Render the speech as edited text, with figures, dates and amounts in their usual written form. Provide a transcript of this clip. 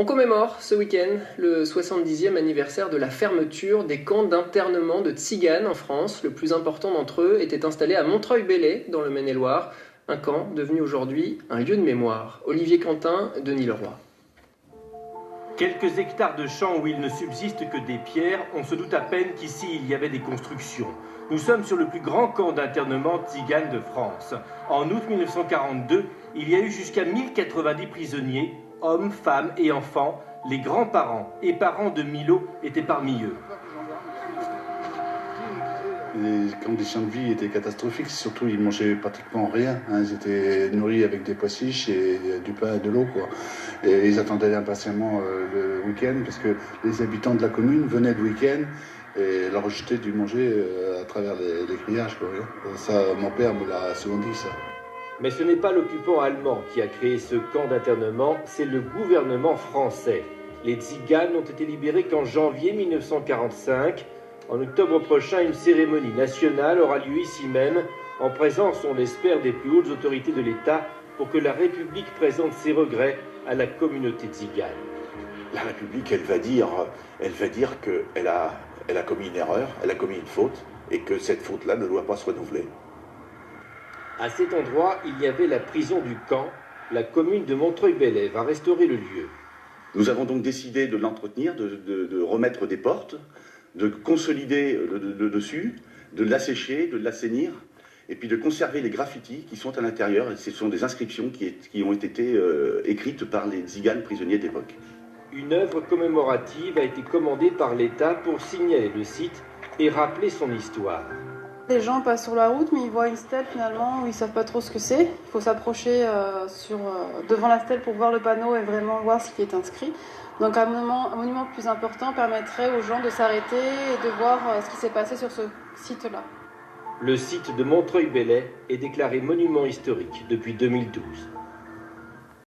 On commémore ce week-end le 70e anniversaire de la fermeture des camps d'internement de tziganes en France. Le plus important d'entre eux était installé à Montreuil-Bellay, dans le Maine-et-Loire. Un camp devenu aujourd'hui un lieu de mémoire. Olivier Quentin, Denis Leroy. Quelques hectares de champs où il ne subsiste que des pierres, on se doute à peine qu'ici il y avait des constructions. Nous sommes sur le plus grand camp d'internement tzigane de France. En août 1942, il y a eu jusqu'à 1090 prisonniers, hommes, femmes et enfants. Les grands-parents et parents de Milo étaient parmi eux. Les conditions de vie étaient catastrophiques, surtout ils mangeaient pratiquement rien. Ils étaient nourris avec des pois chiches et du pain et de l'eau, quoi. Et ils attendaient impatiemment le week-end parce que les habitants de la commune venaient le week-end et leur jetaient du manger à travers les grillages, quoi. Ça, mon père me l'a souvent dit, ça. Mais ce n'est pas l'occupant allemand qui a créé ce camp d'internement, c'est le gouvernement français. Les tziganes n'ont été libérés qu'en janvier 1945. En octobre prochain, une cérémonie nationale aura lieu ici même, en présence, on l'espère, des plus hautes autorités de l'État, pour que la République présente ses regrets à la communauté tzigane. La République, elle va dire qu'elle a commis une erreur, elle a commis une faute, et que cette faute-là ne doit pas se renouveler. À cet endroit, il y avait la prison du camp. La commune de Montreuil-Bellay va restaurer le lieu. Nous avons donc décidé de l'entretenir, de remettre des portes, de consolider le dessus, de l'assécher, de l'assainir, et puis de conserver les graffitis qui sont à l'intérieur. Ce sont des inscriptions qui ont été écrites par les tziganes prisonniers d'époque. Une œuvre commémorative a été commandée par l'État pour signaler le site et rappeler son histoire. Les gens passent sur la route, mais ils voient une stèle finalement où ils ne savent pas trop ce que c'est. Il faut s'approcher devant la stèle pour voir le panneau et vraiment voir ce qui est inscrit. Donc un monument plus important permettrait aux gens de s'arrêter et de voir ce qui s'est passé sur ce site-là. Le site de Montreuil-Bellay est déclaré monument historique depuis 2012.